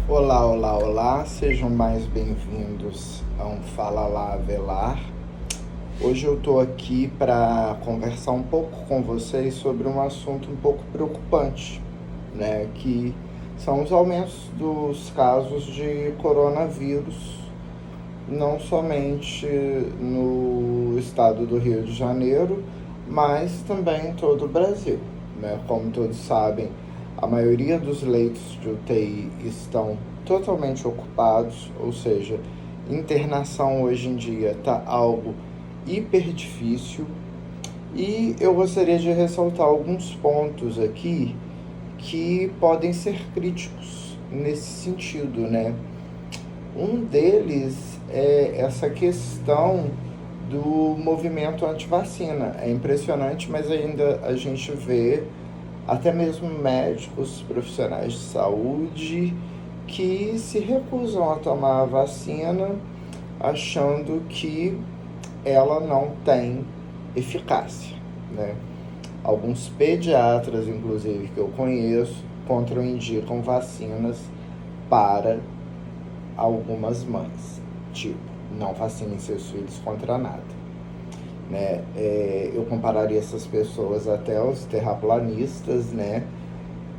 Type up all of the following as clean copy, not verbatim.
Olá, olá, olá, sejam mais bem-vindos a um Fala Lá Avelar. Hoje eu estou aqui para conversar um pouco com vocês sobre um assunto um pouco preocupante, né? Que são os aumentos dos casos de coronavírus, não somente no estado do Rio de Janeiro, mas também em todo o Brasil, né? Como todos sabem, a maioria dos leitos de UTI estão totalmente ocupados, ou seja, internação hoje em dia está algo hiper difícil. E eu gostaria de ressaltar alguns pontos aqui que podem ser críticos nesse sentido, né? Um deles é essa questão do movimento anti-vacina. É impressionante, mas ainda a gente vê até mesmo médicos, profissionais de saúde que se recusam a tomar a vacina achando que ela não tem eficácia, né? Alguns pediatras, inclusive, que eu conheço, contraindicam vacinas para algumas mães, tipo, não vacinem seus filhos contra nada, né? Eu compararia essas pessoas até aos terraplanistas, né?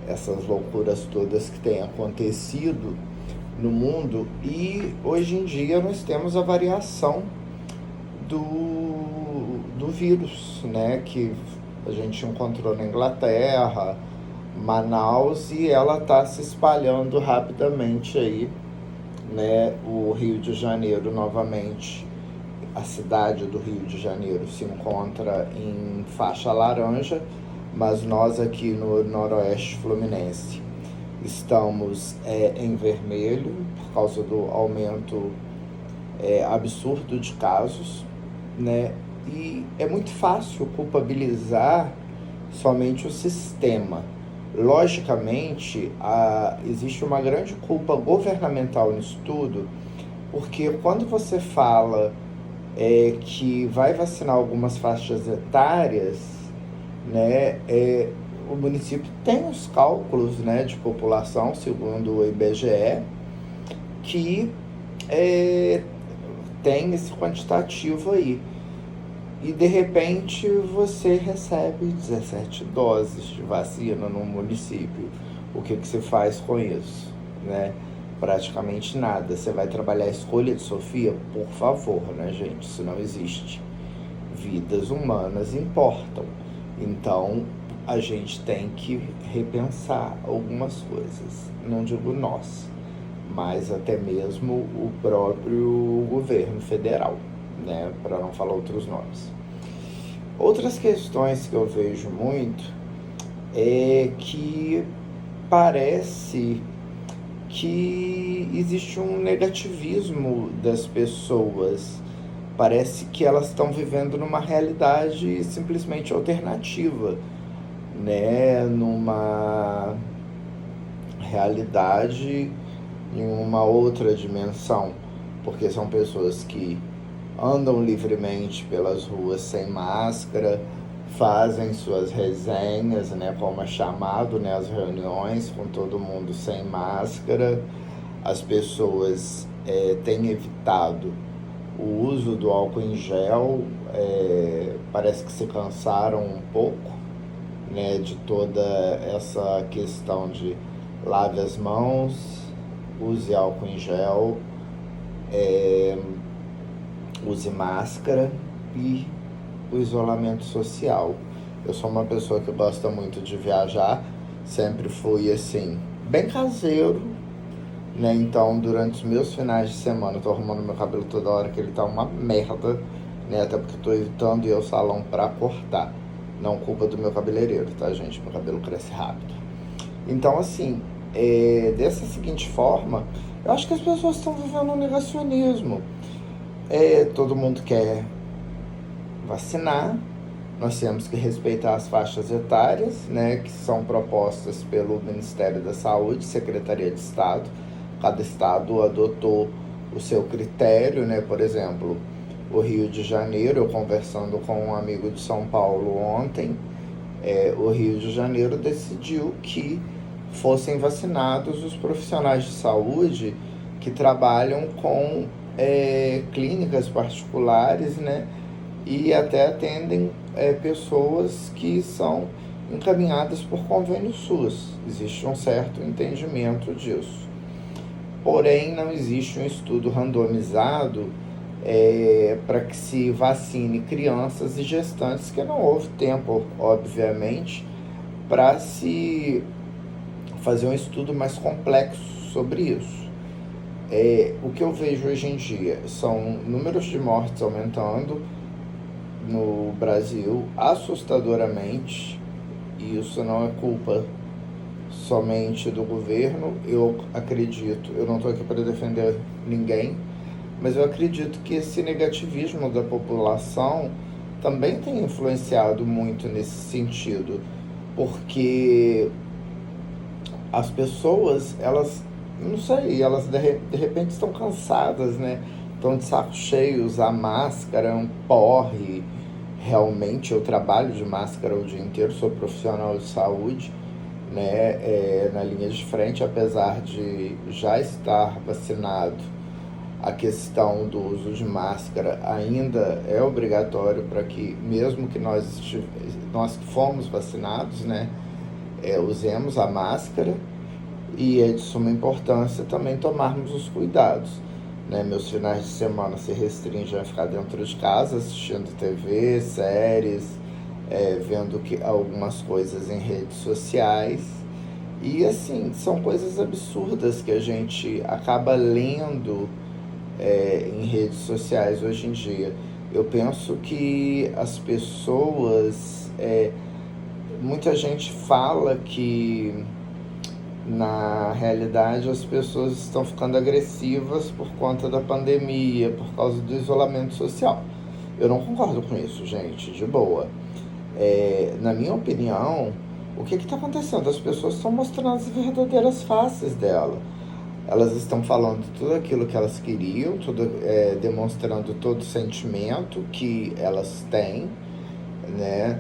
Essas loucuras todas que têm acontecido no mundo. E hoje em dia nós temos a variação do vírus, né? Que a gente encontrou na Inglaterra, Manaus, e ela está se espalhando rapidamente aí, né? O Rio de Janeiro novamente, a cidade do Rio de Janeiro se encontra em faixa laranja, mas nós aqui no Noroeste Fluminense estamos em vermelho por causa do aumento absurdo de casos, né? E é muito fácil culpabilizar somente o sistema. Logicamente, existe uma grande culpa governamental nisso tudo, porque quando você fala que vai vacinar algumas faixas etárias, né, o município tem os cálculos, né, de população, segundo o IBGE, que é, tem esse quantitativo aí. E de repente você recebe 17 doses de vacina no município. O que você faz com isso, né? Praticamente nada. Você vai trabalhar a escolha de Sofia? Por favor, né, gente? Isso não existe. Vidas humanas importam. Então a gente tem que repensar algumas coisas. Não digo nós, mas até mesmo o próprio governo federal, né? Para não falar outros nomes. Outras questões que eu vejo muito é que parece que existe um negativismo das pessoas. Parece que elas estão vivendo numa realidade simplesmente alternativa, né? Numa realidade em uma outra dimensão, porque são pessoas que andam livremente pelas ruas sem máscara, fazem suas resenhas, né, como é chamado, né, as reuniões com todo mundo sem máscara. As pessoas têm evitado o uso do álcool em gel, parece que se cansaram um pouco, né, de toda essa questão de lave as mãos, use álcool em gel, use máscara e o isolamento social. Eu sou uma pessoa que gosta muito de viajar, sempre fui assim, bem caseiro, né? Então, durante os meus finais de semana, eu tô arrumando meu cabelo toda hora, que ele tá uma merda, né? Até porque eu tô evitando ir ao salão pra cortar. Não culpa do meu cabeleireiro, tá, gente? Meu cabelo cresce rápido. Então, assim, dessa seguinte forma, eu acho que as pessoas estão vivendo um negacionismo. Todo mundo quer vacinar, nós temos que respeitar as faixas etárias, né, que são propostas pelo Ministério da Saúde, Secretaria de Estado. Cada estado adotou o seu critério, né? Por exemplo, o Rio de Janeiro, eu conversando com um amigo de São Paulo ontem, o Rio de Janeiro decidiu que fossem vacinados os profissionais de saúde que trabalham com clínicas particulares, né? E até atendem pessoas que são encaminhadas por convênio SUS. Existe um certo entendimento disso. Porém, não existe um estudo randomizado para que se vacine crianças e gestantes, que não houve tempo, obviamente, para se fazer um estudo mais complexo sobre isso. O que eu vejo hoje em dia são números de mortes aumentando no Brasil assustadoramente, e isso não é culpa somente do governo. Eu acredito, eu não estou aqui para defender ninguém, mas eu acredito que esse negativismo da população também tem influenciado muito nesse sentido, porque as pessoas, elas, não sei, elas de repente estão cansadas, né? Estão de saco cheio, usar máscara é um porre. Realmente eu trabalho de máscara o dia inteiro, sou profissional de saúde, né? Na linha de frente, apesar de já estar vacinado, a questão do uso de máscara ainda é obrigatório para que, mesmo que nós que fomos vacinados, né, usemos a máscara, e é de suma importância também tomarmos os cuidados. Né? Meus finais de semana se restringem a ficar dentro de casa, assistindo TV, séries, vendo algumas coisas em redes sociais. E assim, são coisas absurdas que a gente acaba lendo em redes sociais hoje em dia. Eu penso que as pessoas, muita gente fala que na realidade as pessoas estão ficando agressivas por conta da pandemia, por causa do isolamento social. Eu não concordo com isso, gente, de boa. Na minha opinião, o que está acontecendo? As pessoas estão mostrando as verdadeiras faces dela. Elas estão falando tudo aquilo que elas queriam, demonstrando todo o sentimento que elas têm, né?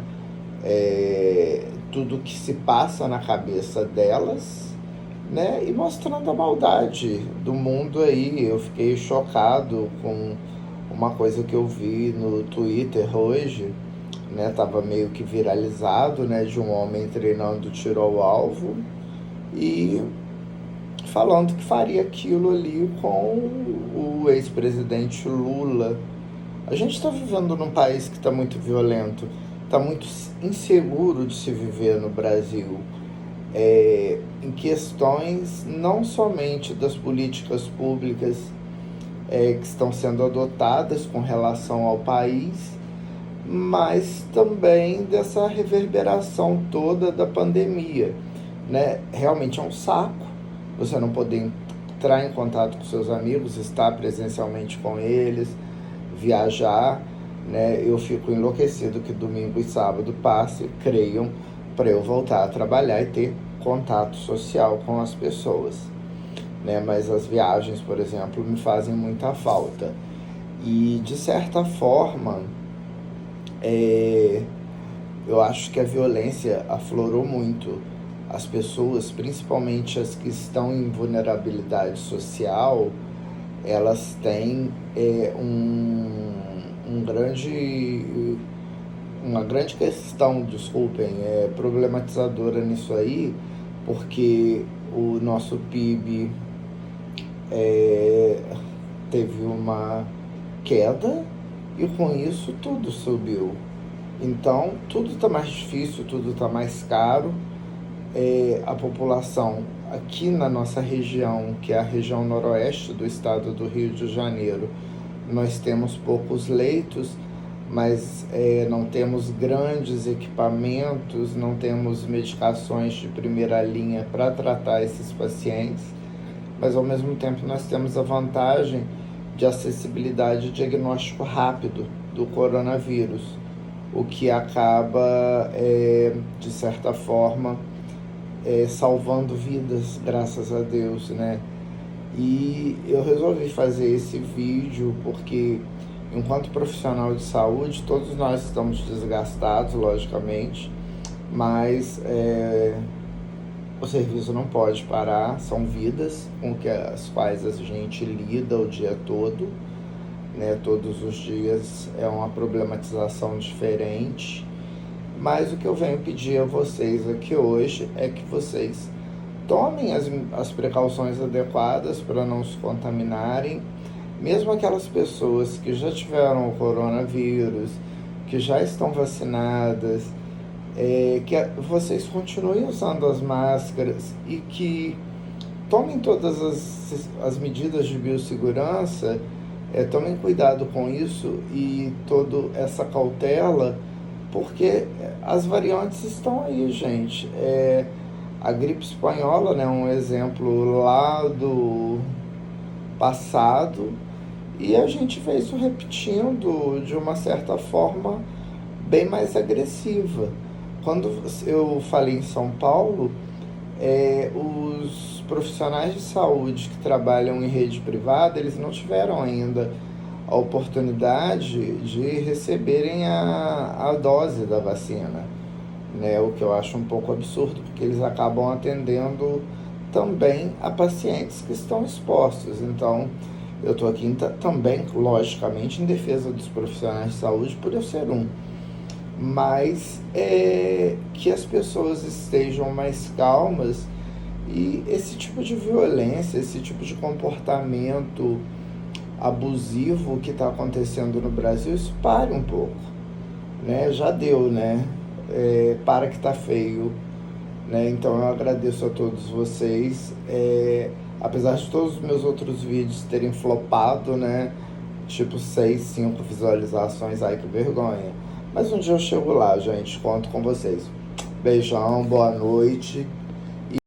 Tudo que se passa na cabeça delas, né? E mostrando a maldade do mundo aí. Eu fiquei chocado com uma coisa que eu vi no Twitter hoje, né? Tava meio que viralizado, né? De um homem treinando tiro ao alvo e falando que faria aquilo ali com o ex-presidente Lula. A gente está vivendo num país que está muito violento, está muito inseguro de se viver no Brasil, em questões não somente das políticas públicas que estão sendo adotadas com relação ao país, mas também dessa reverberação toda da pandemia, né? Realmente é um saco você não poder entrar em contato com seus amigos, estar presencialmente com eles, viajar, né? Eu fico enlouquecido que domingo e sábado passe, creiam, para eu voltar a trabalhar e ter contato social com as pessoas, né? Mas as viagens, por exemplo, me fazem muita falta. E de certa forma, eu acho que a violência aflorou muito. As pessoas, principalmente as que estão em vulnerabilidade social, elas têm uma grande questão, desculpem, problematizadora nisso aí, porque o nosso PIB teve uma queda e com isso tudo subiu. Então tudo está mais difícil, tudo está mais caro. A população aqui na nossa região, que é a região noroeste do estado do Rio de Janeiro, nós temos poucos leitos, mas não temos grandes equipamentos, não temos medicações de primeira linha para tratar esses pacientes, mas ao mesmo tempo nós temos a vantagem de acessibilidade e diagnóstico rápido do coronavírus, o que acaba, de certa forma, salvando vidas, graças a Deus, né? E eu resolvi fazer esse vídeo porque, enquanto profissional de saúde, todos nós estamos desgastados, logicamente, mas O serviço não pode parar, são vidas com que as quais a gente lida o dia todo, né? Todos os dias é uma problematização diferente, mas o que eu venho pedir a vocês aqui hoje é que vocês tomem as precauções adequadas para não se contaminarem, mesmo aquelas pessoas que já tiveram o coronavírus, que já estão vacinadas, que vocês continuem usando as máscaras e que tomem todas as medidas de biossegurança, tomem cuidado com isso e toda essa cautela, porque as variantes estão aí, gente. A gripe espanhola, né, um exemplo lá do passado, e a gente vê isso repetindo de uma certa forma bem mais agressiva. Quando eu falei em São Paulo, os profissionais de saúde que trabalham em rede privada, eles não tiveram ainda a oportunidade de receberem a dose da vacina, né? O que eu acho um pouco absurdo, porque eles acabam atendendo também a pacientes que estão expostos. Então, eu estou aqui também, logicamente, em defesa dos profissionais de saúde, por eu ser um. Mas que as pessoas estejam mais calmas e esse tipo de violência, esse tipo de comportamento abusivo que está acontecendo no Brasil, isso pare um pouco, né? Já deu, né? Para que tá feio, né? Então eu agradeço a todos vocês, apesar de todos os meus outros vídeos terem flopado, né? Tipo 6, 5 visualizações, ai que vergonha. Mas um dia eu chego lá, gente, conto com vocês. Beijão, boa noite.